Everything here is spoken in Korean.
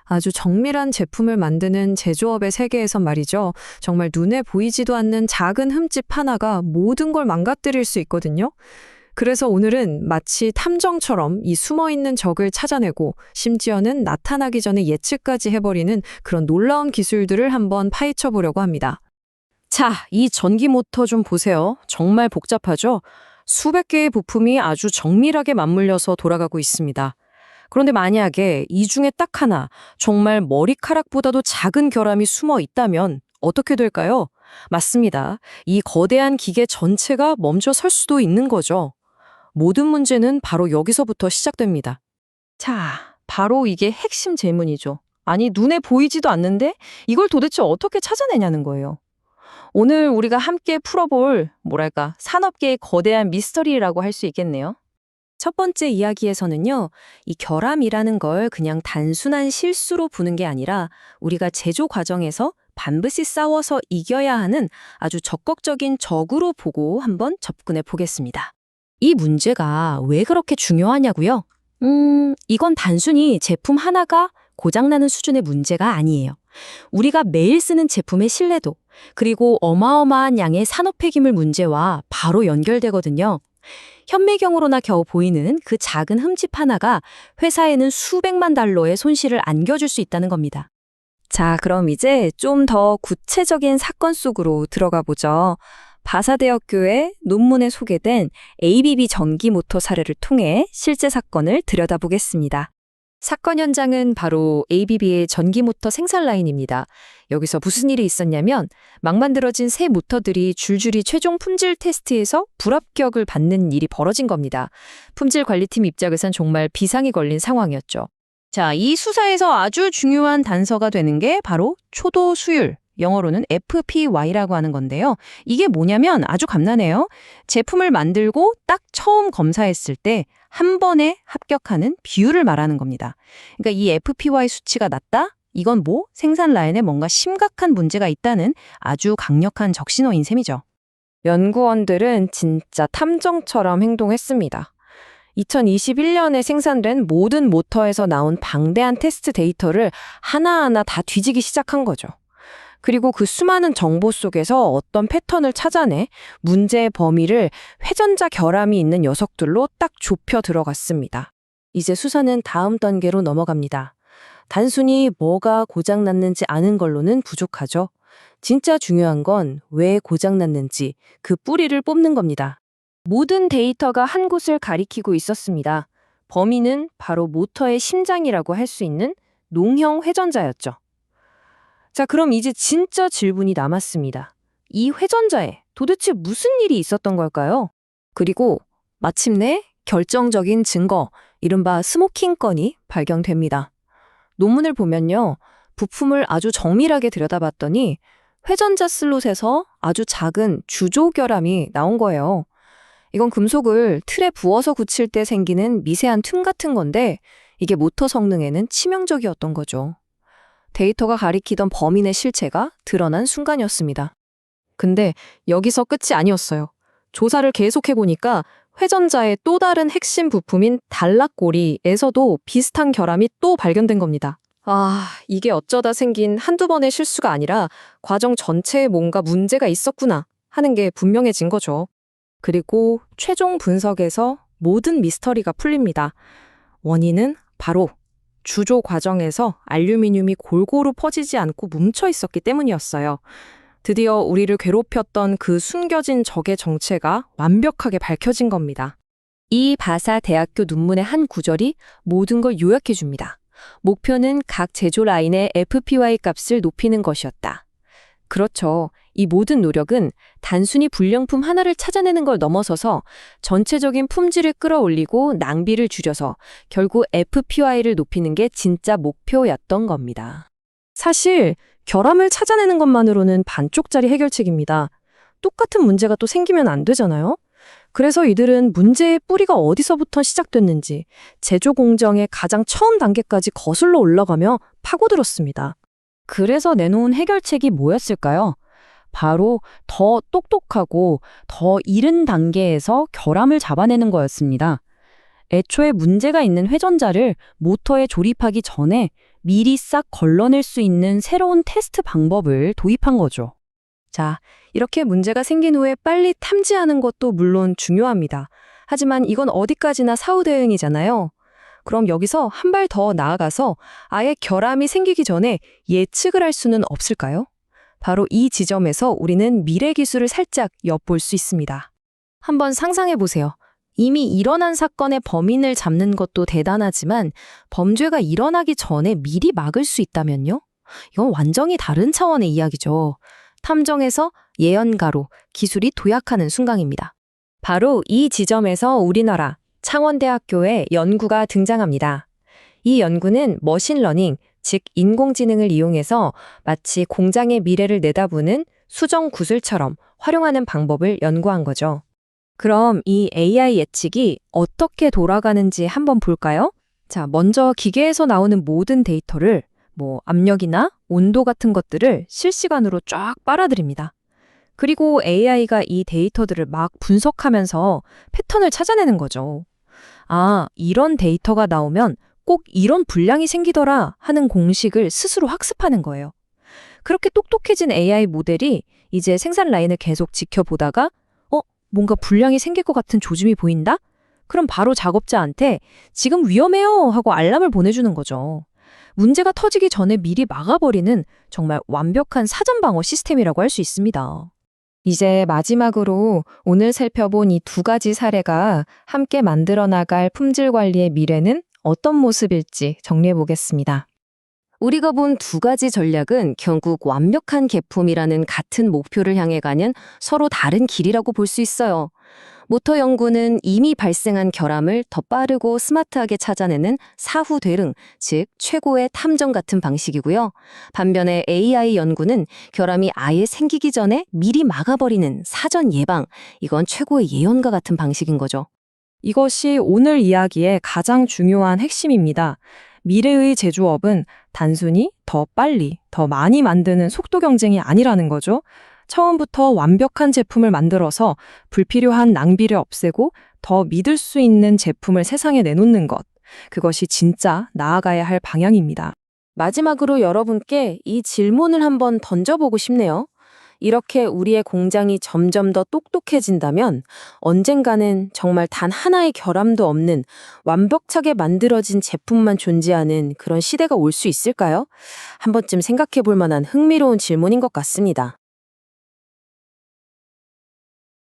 아주 정밀한 제품을 만드는 제조업의 세계에선 말이죠. 정말 눈에 보이지도 않는 작은 흠집 하나가 모든 걸 망가뜨릴 수 있거든요. 그래서 오늘은 마치 탐정처럼 이 숨어있는 적을 찾아내고 심지어는 나타나기 전에 예측까지 해버리는 그런 놀라운 기술들을 한번 파헤쳐 보려고 합니다. 자, 이 전기 모터 좀 보세요. 정말 복잡하죠? 수백 개의 부품이 아주 정밀하게 맞물려서 돌아가고 있습니다. 그런데 만약에 이 중에 딱 하나, 정말 머리카락보다도 작은 결함이 숨어 있다면 어떻게 될까요? 맞습니다. 이 거대한 기계 전체가 멈춰 설 수도 있는 거죠. 모든 문제는 바로 여기서부터 시작됩니다. 자, 바로 이게 핵심 질문이죠. 아니, 눈에 보이지도 않는데 이걸 도대체 어떻게 찾아내냐는 거예요. 오늘 우리가 함께 풀어볼, 산업계의 거대한 미스터리라고 할 수 있겠네요. 첫 번째 이야기에서는요, 이 결함이라는 걸 그냥 단순한 실수로 보는 게 아니라 우리가 제조 과정에서 반드시 싸워서 이겨야 하는 아주 적극적인 적으로 보고 한번 접근해 보겠습니다. 이 문제가 왜 그렇게 중요하냐고요? 이건 단순히 제품 하나가 고장나는 수준의 문제가 아니에요. 우리가 매일 쓰는 제품의 신뢰도, 그리고 어마어마한 양의 산업 폐기물 문제와 바로 연결되거든요. 현미경으로나 겨우 보이는 그 작은 흠집 하나가 회사에는 수백만 달러의 손실을 안겨줄 수 있다는 겁니다. 자, 그럼 이제 좀 더 구체적인 사건 속으로 들어가 보죠. 바사대학교의 논문에 소개된 ABB 전기모터 사례를 통해 실제 사건을 들여다보겠습니다. 사건 현장은 바로 ABB의 전기모터 생산 라인입니다. 여기서 무슨 일이 있었냐면 막 만들어진 새 모터들이 줄줄이 최종 품질 테스트에서 불합격을 받는 일이 벌어진 겁니다. 품질 관리팀 입장에선 정말 비상이 걸린 상황이었죠. 자, 이 수사에서 아주 중요한 단서가 되는 게 바로 초도 수율, 영어로는 FPY라고 하는 건데요. 이게 뭐냐면 아주 간단해요. 제품을 만들고 딱 처음 검사했을 때 한 번에 합격하는 비율을 말하는 겁니다. 그러니까 이 FPY 수치가 낮다? 이건 생산 라인에 뭔가 심각한 문제가 있다는 아주 강력한 적신호인 셈이죠. 연구원들은 진짜 탐정처럼 행동했습니다. 2021년에 생산된 모든 모터에서 나온 방대한 테스트 데이터를 하나하나 다 뒤지기 시작한 거죠. 그리고 그 수많은 정보 속에서 어떤 패턴을 찾아내 문제의 범위를 회전자 결함이 있는 녀석들로 딱 좁혀 들어갔습니다. 이제 수사는 다음 단계로 넘어갑니다. 단순히 뭐가 고장났는지 아는 걸로는 부족하죠. 진짜 중요한 건 왜 고장났는지 그 뿌리를 뽑는 겁니다. 모든 데이터가 한 곳을 가리키고 있었습니다. 범인은 바로 모터의 심장이라고 할 수 있는 농형 회전자였죠. 자, 그럼 이제 진짜 질문이 남았습니다. 이 회전자에 도대체 무슨 일이 있었던 걸까요? 그리고 마침내 결정적인 증거, 이른바 스모킹 건이 발견됩니다. 논문을 보면요, 부품을 아주 정밀하게 들여다봤더니 회전자 슬롯에서 아주 작은 주조 결함이 나온 거예요. 이건 금속을 틀에 부어서 굳힐 때 생기는 미세한 틈 같은 건데 이게 모터 성능에는 치명적이었던 거죠. 데이터가 가리키던 범인의 실체가 드러난 순간이었습니다. 근데 여기서 끝이 아니었어요. 조사를 계속해보니까 회전자의 또 다른 핵심 부품인 단락고리에서도 비슷한 결함이 또 발견된 겁니다. 아, 이게 어쩌다 생긴 한두 번의 실수가 아니라 과정 전체에 뭔가 문제가 있었구나 하는 게 분명해진 거죠. 그리고 최종 분석에서 모든 미스터리가 풀립니다. 원인은 바로 주조 과정에서 알루미늄이 골고루 퍼지지 않고 뭉쳐 있었기 때문이었어요. 드디어 우리를 괴롭혔던 그 숨겨진 적의 정체가 완벽하게 밝혀진 겁니다. 이 바사 대학교 논문의 한 구절이 모든 걸 요약해 줍니다. 목표는 각 제조 라인의 FPY 값을 높이는 것이었다. 그렇죠. 이 모든 노력은 단순히 불량품 하나를 찾아내는 걸 넘어서서 전체적인 품질을 끌어올리고 낭비를 줄여서 결국 FPY를 높이는 게 진짜 목표였던 겁니다. 사실 결함을 찾아내는 것만으로는 반쪽짜리 해결책입니다. 똑같은 문제가 또 생기면 안 되잖아요. 그래서 이들은 문제의 뿌리가 어디서부터 시작됐는지 제조 공정의 가장 처음 단계까지 거슬러 올라가며 파고들었습니다. 그래서 내놓은 해결책이 뭐였을까요? 바로 더 똑똑하고 더 이른 단계에서 결함을 잡아내는 거였습니다. 애초에 문제가 있는 회전자를 모터에 조립하기 전에 미리 싹 걸러낼 수 있는 새로운 테스트 방법을 도입한 거죠. 자, 이렇게 문제가 생긴 후에 빨리 탐지하는 것도 물론 중요합니다. 하지만 이건 어디까지나 사후 대응이잖아요. 그럼 여기서 한 발 더 나아가서 아예 결함이 생기기 전에 예측을 할 수는 없을까요? 바로 이 지점에서 우리는 미래 기술을 살짝 엿볼 수 있습니다. 한번 상상해 보세요. 이미 일어난 사건의 범인을 잡는 것도 대단하지만 범죄가 일어나기 전에 미리 막을 수 있다면요? 이건 완전히 다른 차원의 이야기죠. 탐정에서 예언가로 기술이 도약하는 순간입니다. 바로 이 지점에서 우리나라 창원대학교의 연구가 등장합니다. 이 연구는 머신러닝, 즉 인공지능을 이용해서 마치 공장의 미래를 내다보는 수정 구슬처럼 활용하는 방법을 연구한 거죠. 그럼 이 AI 예측이 어떻게 돌아가는지 한번 볼까요? 자, 먼저 기계에서 나오는 모든 데이터를 압력이나 온도 같은 것들을 실시간으로 쫙 빨아들입니다. 그리고 AI가 이 데이터들을 막 분석하면서 패턴을 찾아내는 거죠. 아, 이런 데이터가 나오면 꼭 이런 분량이 생기더라 하는 공식을 스스로 학습하는 거예요. 그렇게 똑똑해진 AI 모델이 이제 생산 라인을 계속 지켜보다가 뭔가 분량이 생길 것 같은 조짐이 보인다? 그럼 바로 작업자한테 지금 위험해요 하고 알람을 보내주는 거죠. 문제가 터지기 전에 미리 막아버리는 정말 완벽한 사전 방어 시스템이라고 할 수 있습니다. 이제 마지막으로 오늘 살펴본 이 두 가지 사례가 함께 만들어 나갈 품질 관리의 미래는 어떤 모습일지 정리해 보겠습니다. 우리가 본 두 가지 전략은 결국 완벽한 제품이라는 같은 목표를 향해 가는 서로 다른 길이라고 볼 수 있어요. 모터 연구는 이미 발생한 결함을 더 빠르고 스마트하게 찾아내는 사후 대응, 즉 최고의 탐정 같은 방식이고요. 반면에 AI 연구는 결함이 아예 생기기 전에 미리 막아버리는 사전 예방, 이건 최고의 예언과 같은 방식인 거죠. 이것이 오늘 이야기의 가장 중요한 핵심입니다. 미래의 제조업은 단순히 더 빨리, 더 많이 만드는 속도 경쟁이 아니라는 거죠. 처음부터 완벽한 제품을 만들어서 불필요한 낭비를 없애고 더 믿을 수 있는 제품을 세상에 내놓는 것. 그것이 진짜 나아가야 할 방향입니다. 마지막으로 여러분께 이 질문을 한번 던져보고 싶네요. 이렇게 우리의 공장이 점점 더 똑똑해진다면 언젠가는 정말 단 하나의 결함도 없는 완벽하게 만들어진 제품만 존재하는 그런 시대가 올 수 있을까요? 한 번쯤 생각해 볼 만한 흥미로운 질문인 것 같습니다.